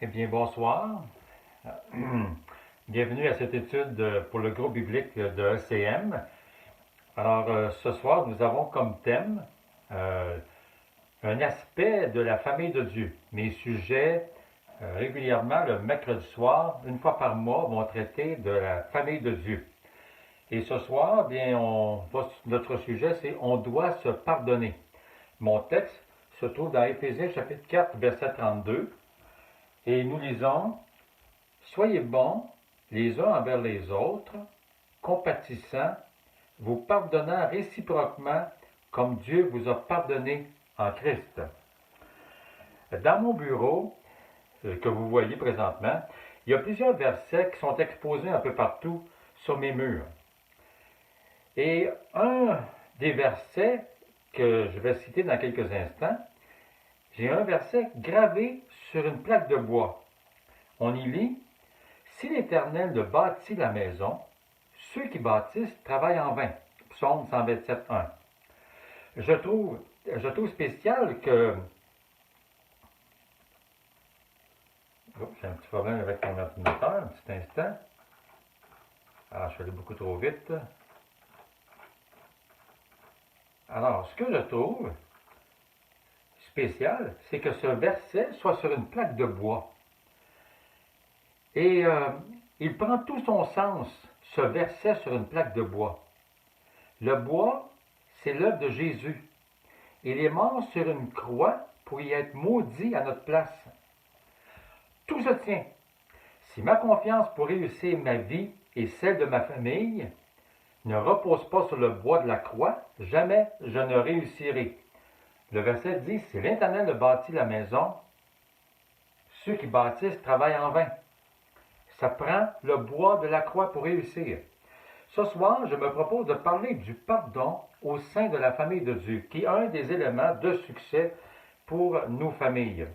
Eh bien, bonsoir. Bienvenue à cette étude pour le groupe biblique de ECM. Alors, ce soir, nous avons comme thème un aspect de la famille de Dieu. Mes sujets, régulièrement, le mercredi soir, une fois par mois, vont traiter de la famille de Dieu. Et ce soir, bien, notre sujet, c'est « On doit se pardonner ». Mon texte se trouve dans Éphésiens chapitre 4, verset 32. Et nous lisons « Soyez bons les uns envers les autres, compatissants, vous pardonnant réciproquement comme Dieu vous a pardonné en Christ. » Dans mon bureau, que vous voyez présentement, il y a plusieurs versets qui sont exposés un peu partout sur mes murs. Et un des versets que je vais citer dans quelques instants, j'ai un verset gravé sur une plaque de bois. On y lit « Si l'Éternel ne bâtit la maison, ceux qui bâtissent travaillent en vain. » Psaume 127, 1. Je trouve spécial que... Oh, j'ai un petit problème avec mon ordinateur, un petit instant. Alors, je suis allé beaucoup trop vite. Alors, ce que je trouve spécial, c'est que ce verset soit sur une plaque de bois. Et il prend tout son sens, ce verset sur une plaque de bois. Le bois, c'est l'œuvre de Jésus. Il est mort sur une croix pour y être maudit à notre place. Tout se tient. Si ma confiance pour réussir ma vie et celle de ma famille ne repose pas sur le bois de la croix, jamais je ne réussirai. Le verset dit, si l'Éternel bâtit la maison, ceux qui bâtissent travaillent en vain. Ça prend le bois de la croix pour réussir. Ce soir, je me propose de parler du pardon au sein de la famille de Dieu, qui est un des éléments de succès pour nos familles.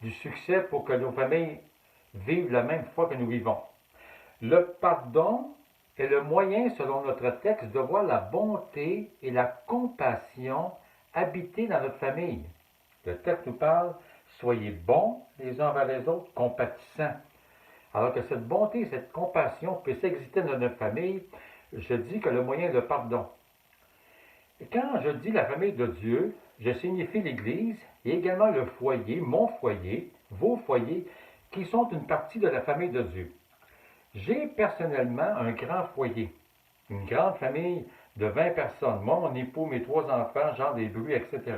Du succès pour que nos familles vivent la même foi que nous vivons. Le pardon est le moyen, selon notre texte, de voir la bonté et la compassion habiter dans notre famille. Le texte nous parle « Soyez bons les uns envers les autres, compatissants ». Alors que cette bonté et cette compassion puissent exister dans notre famille, je dis que le moyen est le pardon. Et quand je dis la famille de Dieu, je signifie l'Église et également le foyer, mon foyer, vos foyers, qui sont une partie de la famille de Dieu. J'ai personnellement un grand foyer, une grande famille de 20 personnes, moi, mon époux, mes 3 enfants, Jean Desbruys, etc.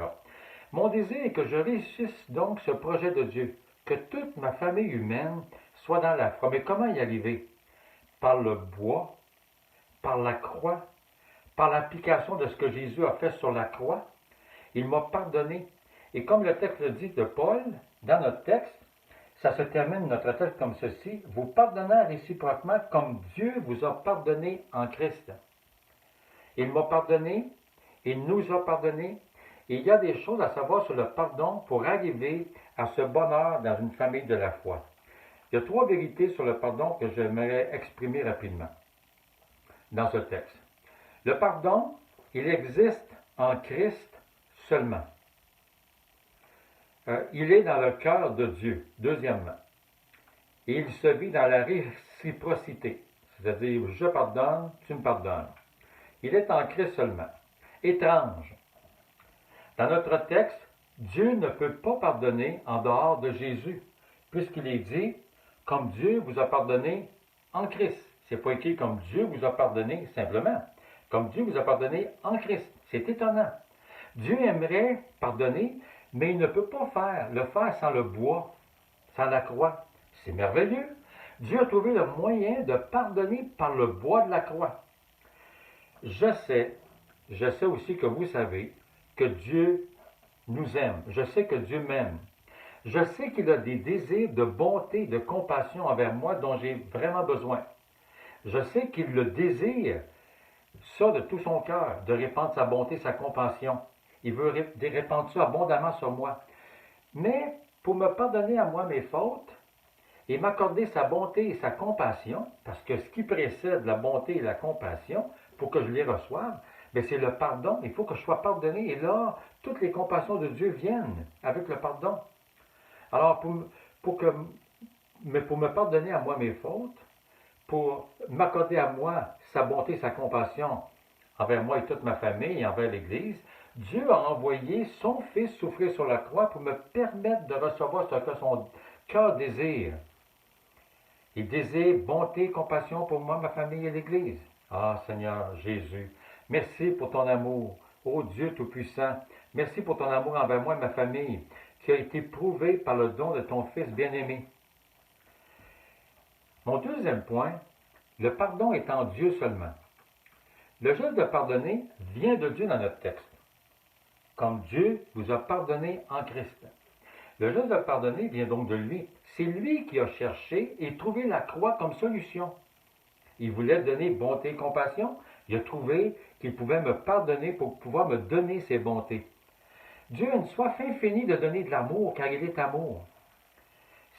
Mon désir est que je réussisse donc ce projet de Dieu, que toute ma famille humaine soit dans la foi. Mais comment y arriver? Par le bois, par la croix, par l'application de ce que Jésus a fait sur la croix. Il m'a pardonné. Et comme le texte le dit de Paul, dans notre texte, ça se termine notre texte comme ceci, vous pardonnant réciproquement comme Dieu vous a pardonné en Christ. Il m'a pardonné, il nous a pardonné, et il y a des choses à savoir sur le pardon pour arriver à ce bonheur dans une famille de la foi. Il y a 3 vérités sur le pardon que j'aimerais exprimer rapidement dans ce texte. Le pardon, il existe en Christ seulement. Il est dans le cœur de Dieu, deuxièmement. Et il se vit dans la réciprocité, c'est-à-dire je pardonne, tu me pardonnes. Il est en Christ seulement. Étrange. Dans notre texte, Dieu ne peut pas pardonner en dehors de Jésus, puisqu'il est dit, comme Dieu vous a pardonné en Christ. C'est pas écrit comme Dieu vous a pardonné simplement, comme Dieu vous a pardonné en Christ. C'est étonnant. Dieu aimerait pardonner, mais il ne peut pas le faire sans le bois, sans la croix. C'est merveilleux. Dieu a trouvé le moyen de pardonner par le bois de la croix. Je sais aussi que vous savez que Dieu nous aime. Je sais que Dieu m'aime. Je sais qu'il a des désirs de bonté, de compassion envers moi dont j'ai vraiment besoin. Je sais qu'il le désire, ça de tout son cœur, de répandre sa bonté, sa compassion. Il veut répandre ça abondamment sur moi. Mais pour me pardonner à moi mes fautes et m'accorder sa bonté et sa compassion, parce que ce qui précède la bonté et la compassion, pour que je les reçoive, c'est le pardon. Il faut que je sois pardonné. Et là, toutes les compassions de Dieu viennent avec le pardon. Alors, pour que mais pour me pardonner à moi mes fautes, pour m'accorder à moi sa bonté, sa compassion envers moi et toute ma famille et envers l'Église, Dieu a envoyé son Fils souffrir sur la croix pour me permettre de recevoir ce que son cœur désire. Il désire bonté, compassion pour moi, ma famille et l'Église. Ah Seigneur Jésus, merci pour ton amour. Ô Dieu Tout-Puissant, merci pour ton amour envers moi et ma famille, qui a été prouvé par le don de ton Fils bien-aimé. Mon deuxième point, le pardon est en Dieu seulement. Le geste de pardonner vient de Dieu dans notre texte, comme Dieu vous a pardonné en Christ. Le geste de pardonner vient donc de lui. C'est lui qui a cherché et trouvé la croix comme solution. Il voulait donner bonté et compassion. Il a trouvé qu'il pouvait me pardonner pour pouvoir me donner ses bontés. Dieu a une soif infinie de donner de l'amour, car il est amour.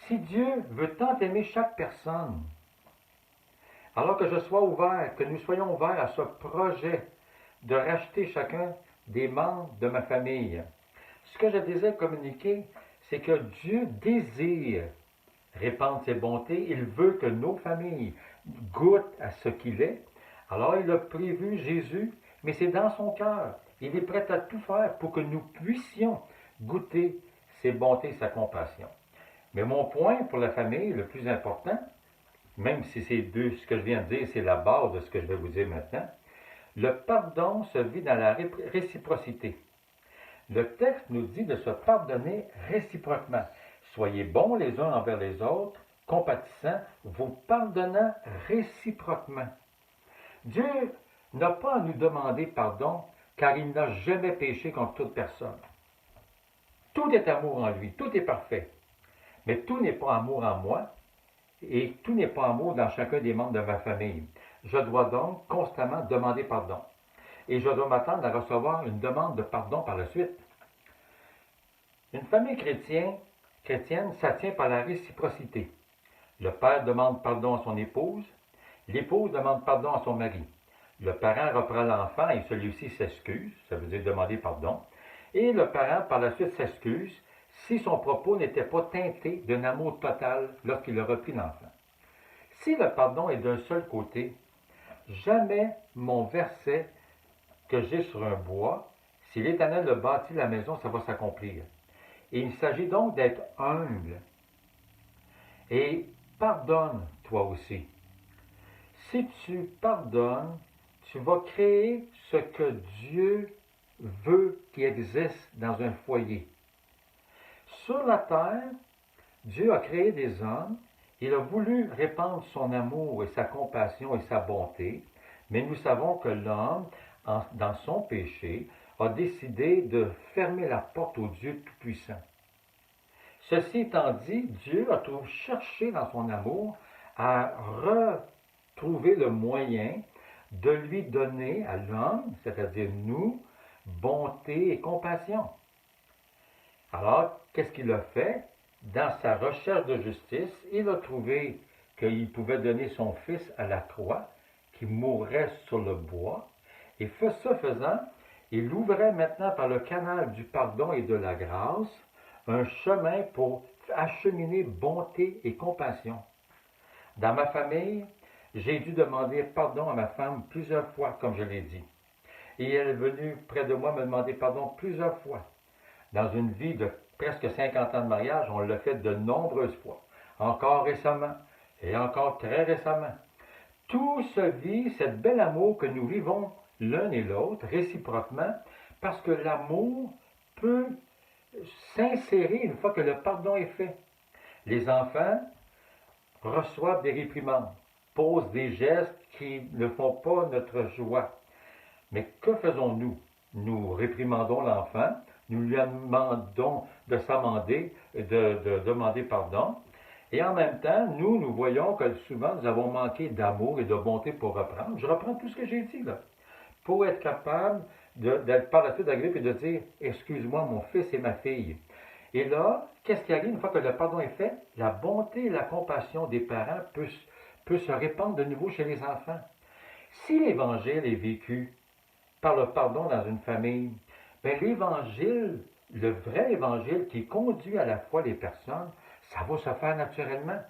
Si Dieu veut tant aimer chaque personne, alors que je sois ouvert, que nous soyons ouverts à ce projet de racheter chacun des membres de ma famille, ce que je désire communiquer, c'est que Dieu désire répandre ses bontés. Il veut que nos familles goûtent à ce qu'il est. Alors il a prévu Jésus, mais c'est dans son cœur. Il est prêt à tout faire pour que nous puissions goûter ses bontés, sa compassion. Mais mon point pour la famille, le plus important, même si c'est ce que je viens de dire, c'est la base de ce que je vais vous dire maintenant, le pardon se vit dans la réciprocité. Le texte nous dit de se pardonner réciproquement. Soyez bons les uns envers les autres, compatissants, vous pardonnant réciproquement. Dieu n'a pas à nous demander pardon, car il n'a jamais péché contre toute personne. Tout est amour en lui, tout est parfait. Mais tout n'est pas amour en moi, et tout n'est pas amour dans chacun des membres de ma famille. Je dois donc constamment demander pardon. Et je dois m'attendre à recevoir une demande de pardon par la suite. Une famille chrétienne, ça tient par la réciprocité. Le père demande pardon à son épouse, l'épouse demande pardon à son mari. Le parent reprend l'enfant et celui-ci s'excuse, ça veut dire demander pardon, et le parent par la suite s'excuse si son propos n'était pas teinté d'un amour total lorsqu'il a repris l'enfant. Si le pardon est d'un seul côté, jamais mon verset que j'ai sur un bois, si l'Éternel a bâti la maison, ça va s'accomplir. Et il s'agit donc d'être humble. Et pardonne toi aussi. Si tu pardonnes, tu vas créer ce que Dieu veut qui existe dans un foyer. Sur la terre, Dieu a créé des hommes, il a voulu répandre son amour et sa compassion et sa bonté, mais nous savons que l'homme, dans son péché, a décidé de fermer la porte au Dieu Tout-Puissant. Ceci étant dit, Dieu a cherché dans son amour à retrouver le moyen de lui donner à l'homme, c'est-à-dire nous, bonté et compassion. Alors, qu'est-ce qu'il a fait? Dans sa recherche de justice, il a trouvé qu'il pouvait donner son Fils à la croix, qui mourrait sur le bois, et ce faisant, il ouvrait maintenant par le canal du pardon et de la grâce un chemin pour acheminer bonté et compassion. Dans ma famille, j'ai dû demander pardon à ma femme plusieurs fois, comme je l'ai dit. Et elle est venue près de moi me demander pardon plusieurs fois. Dans une vie de presque 50 ans de mariage, on l'a fait de nombreuses fois. Encore récemment et encore très récemment. Tout se vit, cette bel amour que nous vivons l'un et l'autre, réciproquement, parce que l'amour peut s'insérer une fois que le pardon est fait. Les enfants reçoivent des réprimandes, posent des gestes qui ne font pas notre joie. Mais que faisons-nous? Nous réprimandons l'enfant, nous lui demandons de s'amender, de demander pardon, et en même temps, nous voyons que souvent nous avons manqué d'amour et de bonté pour reprendre. Je reprends tout ce que j'ai dit là, pour être capable d'être par la suite agréable et de dire « Excuse-moi, mon fils et ma fille ». Et là, qu'est-ce qui arrive une fois que le pardon est fait? La bonté et la compassion des parents peut se répandre de nouveau chez les enfants. Si l'Évangile est vécu par le pardon dans une famille, bien l'Évangile, le vrai Évangile qui conduit à la foi les personnes, ça va se faire naturellement.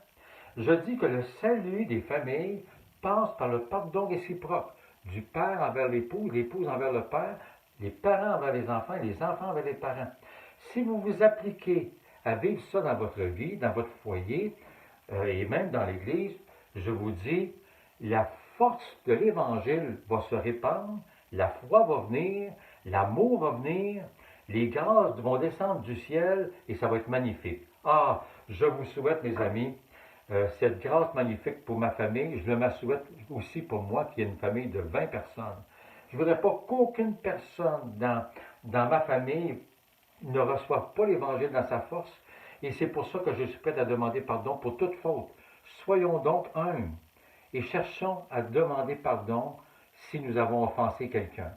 Je dis que le salut des familles passe par le pardon réciproque du père envers l'époux, l'épouse envers le père, les parents envers les enfants et les enfants envers les parents. Si vous vous appliquez à vivre ça dans votre vie, dans votre foyer et même dans l'Église, je vous dis, la force de l'Évangile va se répandre, la foi va venir, l'amour va venir, les grâces vont descendre du ciel et ça va être magnifique. Ah, je vous souhaite, mes amis, cette grâce magnifique pour ma famille. Je le souhaite aussi pour moi qui ai une famille de 20 personnes. Je ne voudrais pas qu'aucune personne dans ma famille ne reçoive pas l'Évangile dans sa force. Et c'est pour ça que je suis prêt à demander pardon pour toute faute. Soyons donc humbles et cherchons à demander pardon si nous avons offensé quelqu'un.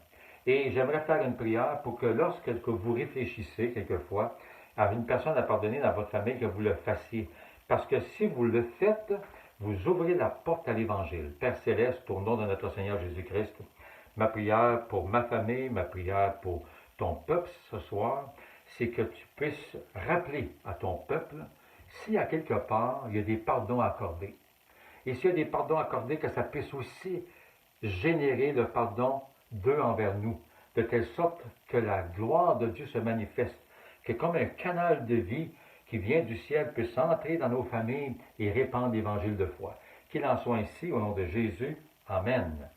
Et j'aimerais faire une prière pour que lorsque vous réfléchissez quelquefois à une personne à pardonner dans votre famille, que vous le fassiez. Parce que si vous le faites, vous ouvrez la porte à l'Évangile. Père Céleste, au nom de notre Seigneur Jésus-Christ, ma prière pour ma famille, ma prière pour ton peuple ce soir, c'est que tu puisses rappeler à ton peuple si à quelque part il y a des pardons accordés. Et s'il y a des pardons accordés, que ça puisse aussi générer le pardon d'eux envers nous, de telle sorte que la gloire de Dieu se manifeste, que comme un canal de vie qui vient du ciel puisse entrer dans nos familles et répandre l'évangile de foi. Qu'il en soit ainsi au nom de Jésus. Amen.